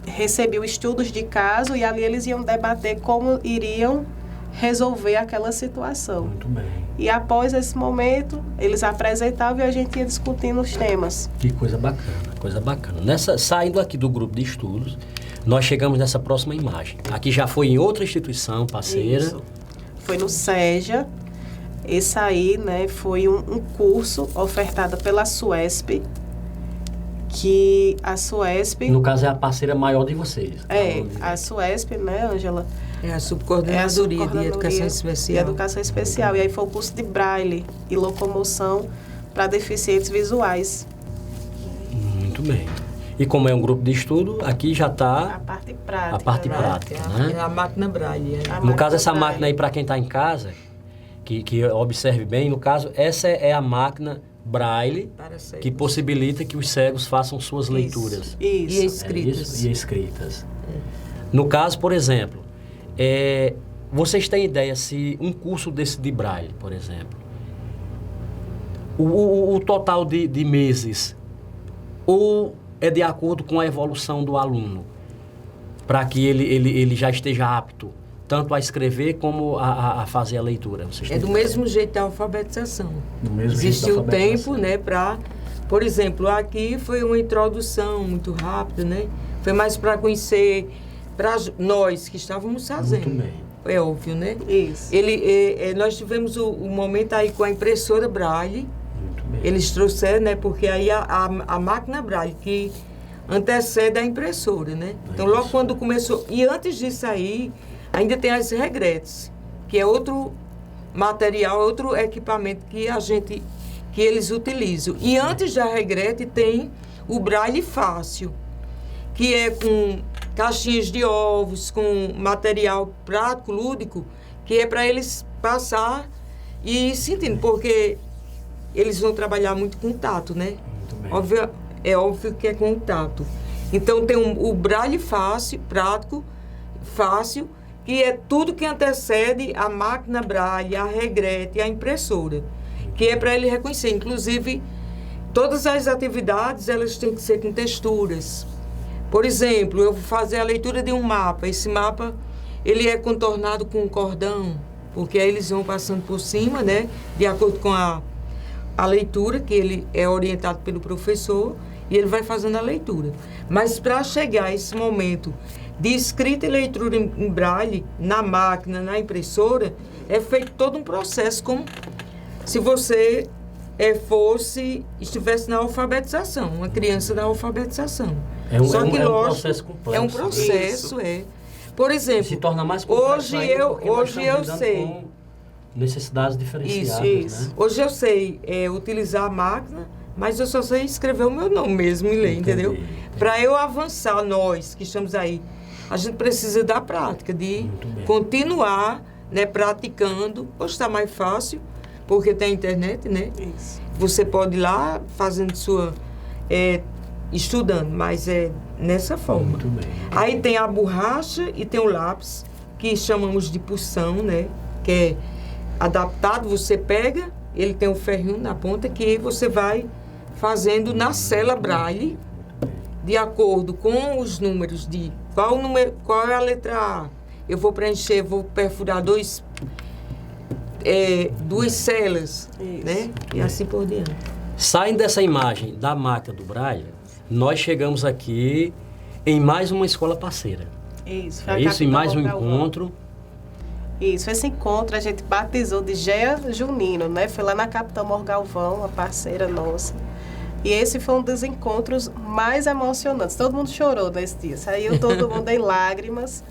receber os estudos de caso, e ali eles iam debater como iriam resolver aquela situação. Muito bem. E após esse momento, eles apresentavam e a gente ia discutindo os temas. Que coisa bacana, coisa bacana. Saindo aqui do grupo de estudos, nós chegamos nessa próxima imagem. Aqui já foi em outra instituição parceira. Isso. Foi no SEJA. Esse aí, né, foi um curso ofertado pela SUESP, que a SUESP... No caso, é a parceira maior de vocês. A SUESP, né, Ângela? É a subcoordenadoria de Educação Especial. De Educação Especial. E aí foi o curso de Braille e locomoção para deficientes visuais. Muito bem. E como é um grupo de estudo, aqui já está a parte prática. A parte prática, né? É a máquina Braille. No caso, essa máquina aí, para quem está em casa, que observe bem, no caso, essa é a máquina Braille, que possibilita que os cegos façam suas leituras. Isso. E escritas. E escritas. No caso, por exemplo, vocês têm ideia se um curso desse de Braille, por exemplo, o total de meses, ou é de acordo com a evolução do aluno, para que ele já esteja apto tanto a escrever como a fazer a leitura? É do mesmo jeito da alfabetização. Existiu o tempo, né, para... Por exemplo, aqui foi uma introdução muito rápida, né? Foi mais para conhecer, para nós que estávamos fazendo. Muito bem. É óbvio, né? Isso. Nós tivemos o momento aí com a impressora Braille. Muito bem. Eles trouxeram, né? Porque aí a máquina Braille que antecede a impressora, né? Então, logo quando começou... E antes disso aí, ainda tem as regretes, que é outro material, outro equipamento que eles utilizam. E antes da regrete tem o Braille fácil, que é com caixinhas de ovos, com material prático, lúdico, que é para eles passar e sentindo, porque eles vão trabalhar muito com tato, né? É óbvio que é com tato. Então tem o Braille fácil, prático, fácil, que é tudo que antecede a máquina Braille, a regrete e a impressora, que é para ele reconhecer. Inclusive, todas as atividades, elas têm que ser com texturas. Por exemplo, eu vou fazer a leitura de um mapa. Esse mapa, ele é contornado com um cordão, porque aí eles vão passando por cima, né, de acordo com a leitura, que ele é orientado pelo professor, e ele vai fazendo a leitura. Mas para chegar a esse momento de escrita e leitura em Braille, na máquina, na impressora, é feito todo um processo, como se você estivesse na alfabetização, uma criança na alfabetização. É um processo complexo. É um processo, Por exemplo, se torna mais complexo hoje eu sei. Com necessidades diferenciadas, né? Hoje eu sei utilizar a máquina, mas eu só sei escrever o meu nome mesmo e ler, entendeu? Para eu avançar, nós que estamos aí, a gente precisa da prática, de continuar, né, praticando. Hoje está mais fácil, porque tem internet, né? Isso. Você pode ir lá fazendo estudando, mas é nessa forma. Muito bem. Aí tem a borracha e tem o lápis, que chamamos de pulsão, né? Que é adaptado, você pega, ele tem um ferrinho na ponta que você vai fazendo na cela Braille, de acordo com os números de qual é a letra A. Eu vou preencher, vou perfurar duas celas, né? E assim por diante. Saindo dessa imagem da máquina do Braille, nós chegamos aqui em mais uma escola parceira. Isso, Em mais um encontro. Isso, esse encontro a gente batizou de GEA Junino, né? Foi lá na Capitão Morgalvão, uma parceira nossa. E esse foi um dos encontros mais emocionantes. Todo mundo chorou nesse dia, saiu todo mundo em lágrimas,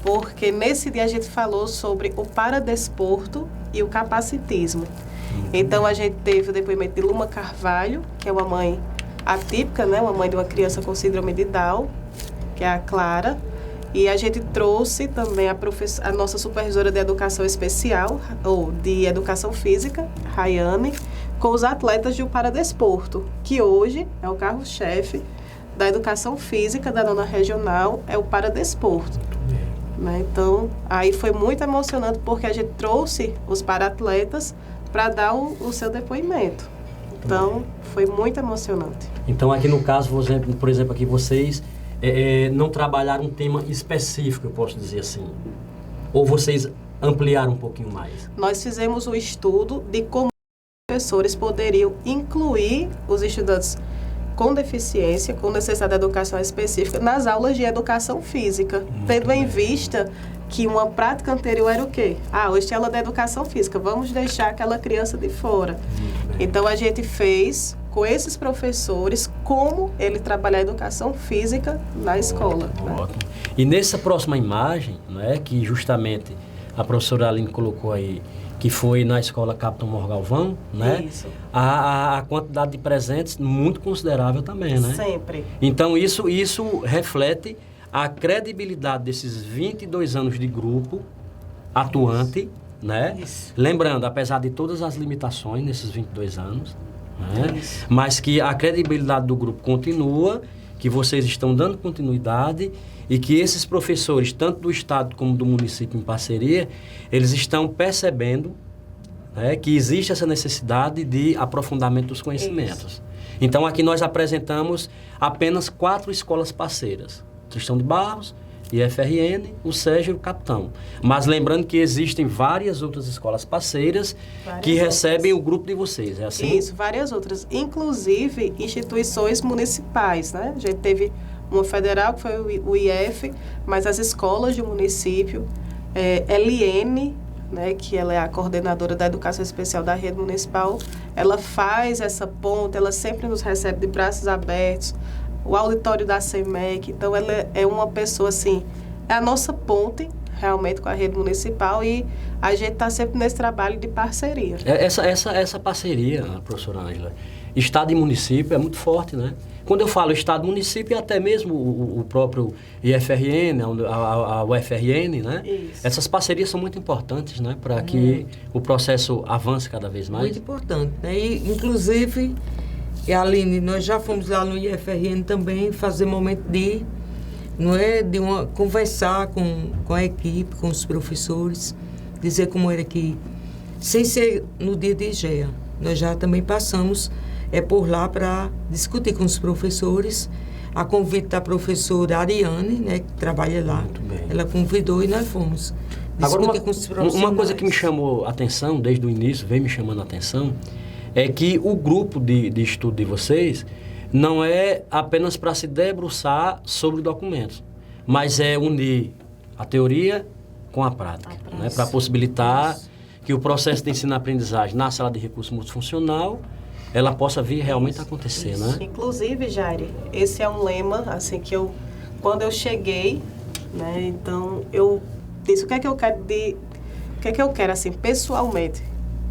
porque nesse dia a gente falou sobre o paradesporto e o capacitismo. Então a gente teve o depoimento de Luma Carvalho, que é uma mãe atípica, né? Uma mãe de uma criança com síndrome de Down, que é a Clara. E a gente trouxe também a nossa supervisora de educação especial, ou de educação física, Rayane, com os atletas de paradesporto, que hoje é o carro-chefe da educação física da nona regional, é o paradesporto. Né? Então, aí foi muito emocionante, porque a gente trouxe os paratletas para dar o seu depoimento. Então, foi muito emocionante. Então, aqui no caso, por exemplo, aqui vocês não trabalharam um tema específico, eu posso dizer assim? Ou vocês ampliaram um pouquinho mais? Nós fizemos um estudo de como os professores poderiam incluir os estudantes com deficiência, com necessidade de educação específica, nas aulas de educação física, tendo em vista que uma prática anterior era o quê? Hoje tem aula de educação física, vamos deixar aquela criança de fora. Então, a gente fez com esses professores como ele trabalhar a educação física na escola. Ótimo. E nessa próxima imagem, né, que justamente a professora Aline colocou aí, que foi na escola Capitão Morgalvão, né? Isso. A quantidade de presentes muito considerável também, né? Sempre. Então, isso reflete a credibilidade desses 22 anos de grupo atuante, né? Isso. Lembrando, apesar de todas as limitações nesses 22 anos, né? Mas que a credibilidade do grupo continua, que vocês estão dando continuidade e que esses professores, tanto do Estado como do município em parceria, eles estão percebendo, né, que existe essa necessidade de aprofundamento dos conhecimentos. Isso. Então, aqui nós apresentamos apenas 4 escolas parceiras. Tristão de Barros, IFRN, o SESG e o Capitão. Mas lembrando que existem várias outras escolas parceiras que recebem o grupo de vocês, é assim? Isso, várias outras. Inclusive, instituições municipais, né? A gente teve uma federal, que foi o IF, mas as escolas do município, LN, né, que ela é a coordenadora da educação especial da rede municipal, ela faz essa ponta, ela sempre nos recebe de braços abertos, o auditório da CEMEC, então ela é uma pessoa assim, é a nossa ponte realmente com a rede municipal e a gente está sempre nesse trabalho de parceria. Essa parceria, professora Ângela, Estado e município é muito forte, né? Quando eu falo Estado e município, até mesmo o próprio IFRN, a UFRN, né? Isso. Essas parcerias são muito importantes, né? Para que o processo avance cada vez mais. Muito importante, né? E, inclusive, Aline, nós já fomos lá no IFRN também fazer momento de conversar com a equipe, com os professores, dizer como era que, sem ser no dia de GEA, nós já também passamos por lá para discutir com os professores, a convite da professora Ariane, né, que trabalha lá. Muito bem. Ela convidou e nós fomos discutir Agora, com os professores. uma coisa que me chamou a atenção, desde o início, vem me chamando a atenção, é que o grupo de estudo de vocês não é apenas para se debruçar sobre documentos, mas é unir a teoria com a prática, né, para possibilitar que o processo de ensino-aprendizagem na sala de recurso multifuncional ela possa vir realmente acontecer, né? Inclusive, Jaire, esse é um lema, assim, que quando eu cheguei, né, então, eu disse, o que é que eu quero, assim, pessoalmente,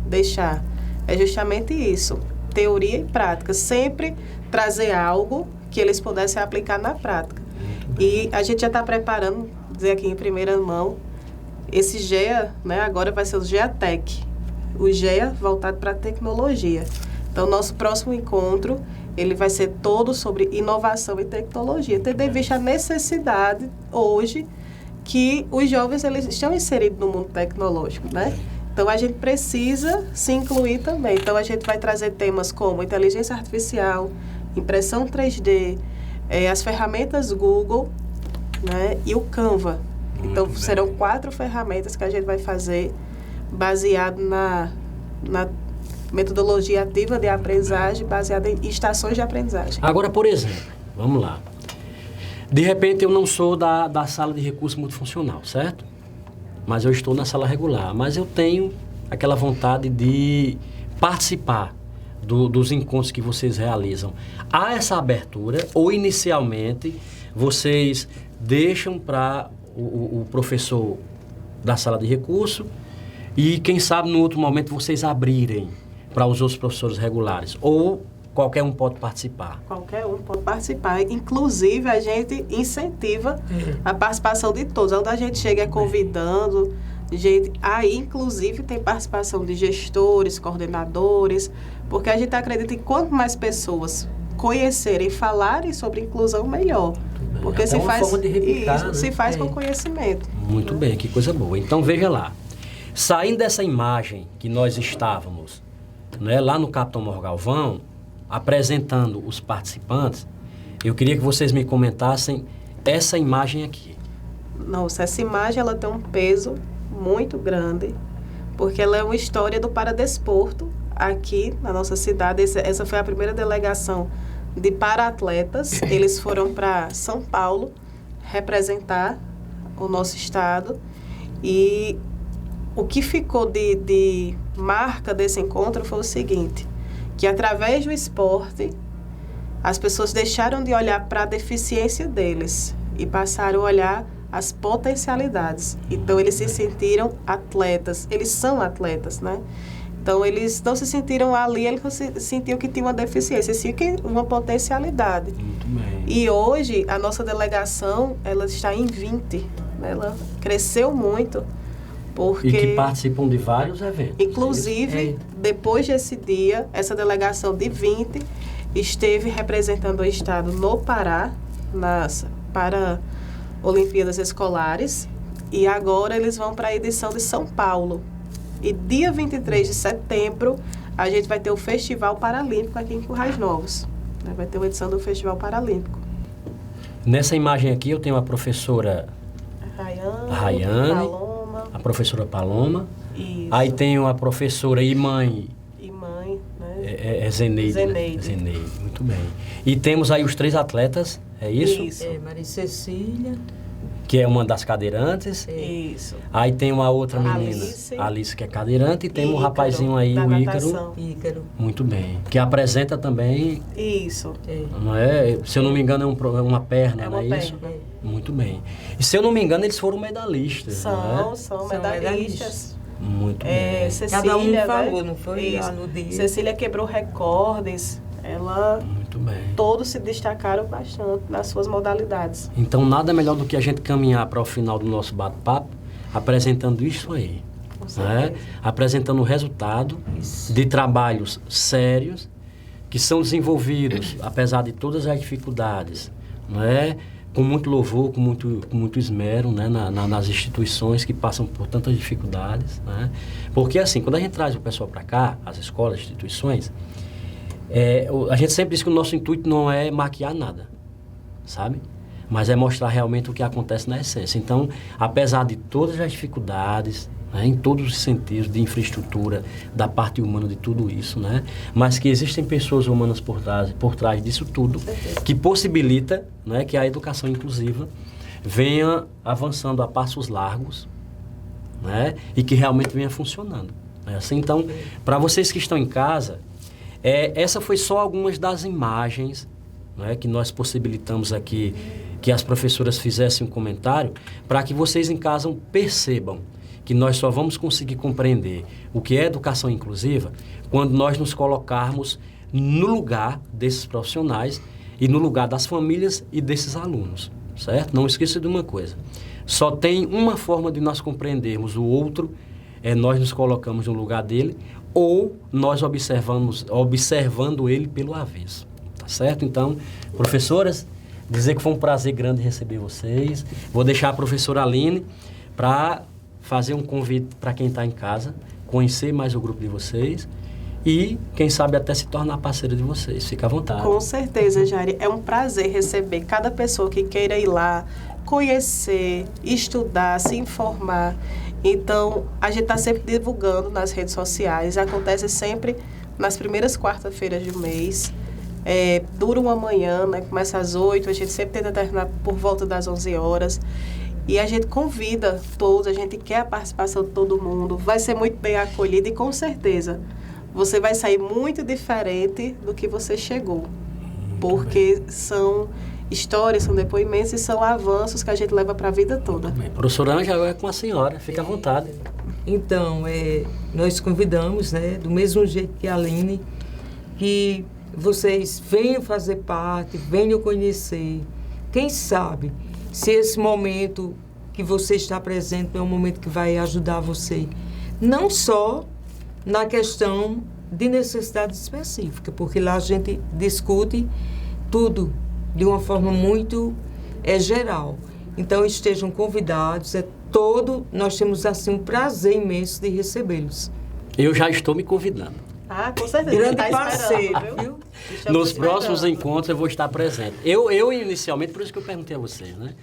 deixar? É justamente isso, teoria e prática, sempre trazer algo que eles pudessem aplicar na prática. E a gente já está preparando, dizer aqui em primeira mão, esse GEA, né, agora vai ser o GEATEC, o GEA voltado para a tecnologia. Então, nosso próximo encontro, ele vai ser todo sobre inovação e tecnologia, tendo em vista a necessidade hoje que os jovens eles estão inseridos no mundo tecnológico, né? Então, a gente precisa se incluir também. Então, a gente vai trazer temas como inteligência artificial, impressão 3D, as ferramentas Google, né, e o Canva. Então, serão 4 ferramentas que a gente vai fazer baseado na metodologia ativa de aprendizagem, baseada em estações de aprendizagem. Agora, por exemplo, vamos lá. De repente, eu não sou da sala de recurso multifuncional, certo? mas eu estou na sala regular. Mas eu tenho aquela vontade de participar dos encontros que vocês realizam. Há essa abertura ou inicialmente vocês deixam para o professor da sala de recurso e quem sabe no outro momento vocês abrirem para os outros professores regulares? Ou qualquer um pode participar? Qualquer um pode participar. Inclusive, a gente incentiva a participação de todos. Onde a gente chega convidando, gente, aí, inclusive, tem participação de gestores, coordenadores, porque a gente acredita que quanto mais pessoas conhecerem, falarem sobre inclusão, melhor. Porque se faz, forma de replicar, isso, né? Se faz com conhecimento. Muito bem, que coisa boa. Então, veja lá. Saindo dessa imagem que nós estávamos, né, lá no Capitão Morgalvão, apresentando os participantes, eu queria que vocês me comentassem essa imagem aqui. Nossa, essa imagem ela tem um peso muito grande, porque ela é uma história do paradesporto aqui na nossa cidade. Essa foi a primeira delegação de para-atletas. Eles foram para São Paulo representar o nosso estado e o que ficou de marca desse encontro foi o seguinte, que através do esporte as pessoas deixaram de olhar para a deficiência deles e passaram a olhar as potencialidades. Então, eles se sentiram atletas. Eles são atletas, né? Então, eles não se sentiram ali, eles sentiam que tinham uma deficiência, sim que uma potencialidade. Muito bem. E hoje, a nossa delegação, ela está em 20. Né? Ela cresceu muito. Porque, e que participam de vários eventos. Inclusive, depois desse dia, essa delegação de 20 esteve representando o estado no Pará, nas Para-Olimpíadas Escolares, e agora eles vão para a edição de São Paulo. E dia 23 de setembro, a gente vai ter o Festival Paralímpico aqui em Currais Novos. Vai ter uma edição do Festival Paralímpico. Nessa imagem aqui eu tenho a professora Rayane, a professora Paloma. Isso. Aí tenho a professora e mãe, né? Zeneide. Zeneide. Muito bem. E temos aí os 3 atletas, é isso? Isso. Maria Cecília. Que é uma das cadeirantes. Isso. Aí tem uma outra menina, Alice, que é cadeirante. E tem um rapazinho aí, o Ícaro. Muito bem. Que apresenta também... Isso. Não é? Se eu não me engano, é uma perna, não é isso? Perna. Muito bem. E se eu não me engano, eles foram medalistas, São medalhistas. Muito bem. Cecília, cada um falou, não foi? Isso. No dia. Cecília quebrou recordes. Ela... Muito bem. Todos se destacaram bastante nas suas modalidades. Então, nada melhor do que a gente caminhar para o final do nosso bate-papo, apresentando isso aí. Né? Apresentando o resultado de trabalhos sérios que são desenvolvidos, apesar de todas as dificuldades, né? Com muito louvor, com muito esmero, né? Nas instituições que passam por tantas dificuldades. Né? Porque, assim, quando a gente traz o pessoal para cá, as escolas, as instituições, a gente sempre diz que o nosso intuito não é maquiar nada, sabe? Mas é mostrar realmente o que acontece na essência. Então, apesar de todas as dificuldades, né, em todos os sentidos, de infraestrutura, da parte humana, de tudo isso, né? Mas que existem pessoas humanas por trás disso tudo, que possibilita, né, que a educação inclusiva venha avançando a passos largos, né, e que realmente venha funcionando. Né? Assim, então, para vocês que estão em casa, essa foi só algumas das imagens, né, que nós possibilitamos aqui, que as professoras fizessem um comentário, para que vocês em casa percebam que nós só vamos conseguir compreender o que é educação inclusiva quando nós nos colocarmos no lugar desses profissionais e no lugar das famílias e desses alunos, certo? Não esqueça de uma coisa, só tem uma forma de nós compreendermos o outro, nós nos colocamos no lugar dele, ou nós observando ele pelo avesso, tá certo? Então, professoras, dizer que foi um prazer grande receber vocês. Vou deixar a professora Aline para fazer um convite para quem está em casa, conhecer mais o grupo de vocês e, quem sabe, até se tornar parceira de vocês. Fica à vontade. Com certeza, Jari. É um prazer receber cada pessoa que queira ir lá, conhecer, estudar, se informar. Então, a gente está sempre divulgando nas redes sociais. Acontece sempre nas primeiras quarta-feiras do mês. Dura uma manhã, né? Começa às 8, a gente sempre tenta terminar por volta das 11 horas. E a gente convida todos, a gente quer a participação de todo mundo, vai ser muito bem acolhido e com certeza você vai sair muito diferente do que você chegou. Porque são histórias, são depoimentos e são avanços que a gente leva para a vida toda. Professora Ângela, é com a senhora, fique à vontade. Então, nós convidamos, né, do mesmo jeito que a Aline, que vocês venham fazer parte, venham conhecer. Quem sabe, se esse momento que você está presente é um momento que vai ajudar você, não só na questão de necessidade específica, porque lá a gente discute tudo de uma forma muito geral. Então, estejam convidados, nós temos assim um prazer imenso de recebê-los. Eu já estou me convidando. Ah, com certeza. Grande Tá parceiro, viu? Nos próximos encontros eu vou estar presente. Eu inicialmente, por isso que eu perguntei a vocês, né?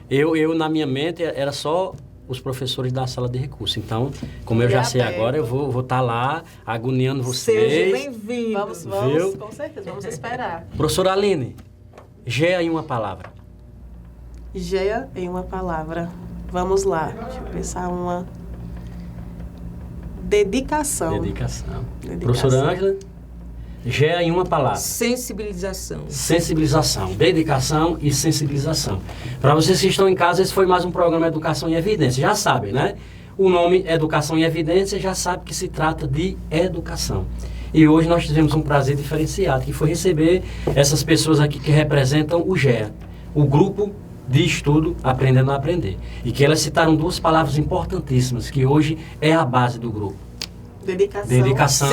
Eu na minha mente, era só os professores da sala de recurso. Então, como eu já sei agora, eu vou estar lá agoniando vocês. Seja bem-vindo. Vamos, com certeza, vamos esperar. Professora Aline, Gea em uma palavra. Gea em uma palavra. Vamos lá, deixa eu pensar uma. Dedicação. Professora Ângela, Gea em uma palavra. Sensibilização. Sensibilização, dedicação e sensibilização. Para vocês que estão em casa, esse foi mais um programa Educação em Evidência. Já sabem, né? O nome Educação em Evidência já sabe que se trata de educação. E hoje nós tivemos um prazer diferenciado, que foi receber essas pessoas aqui que representam o GEA, o Grupo de Estudo Aprendendo a Aprender. E que elas citaram duas palavras importantíssimas, que hoje é a base do grupo. Dedicação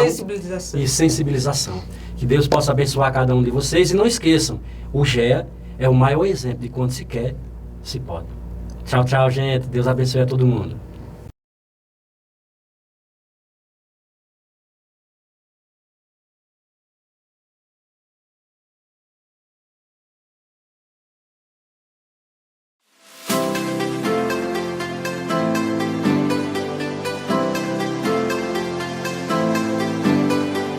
e sensibilização. Que Deus possa abençoar cada um de vocês. E não esqueçam, o GEA é o maior exemplo de quando se quer, se pode. Tchau, tchau, gente. Deus abençoe a todo mundo.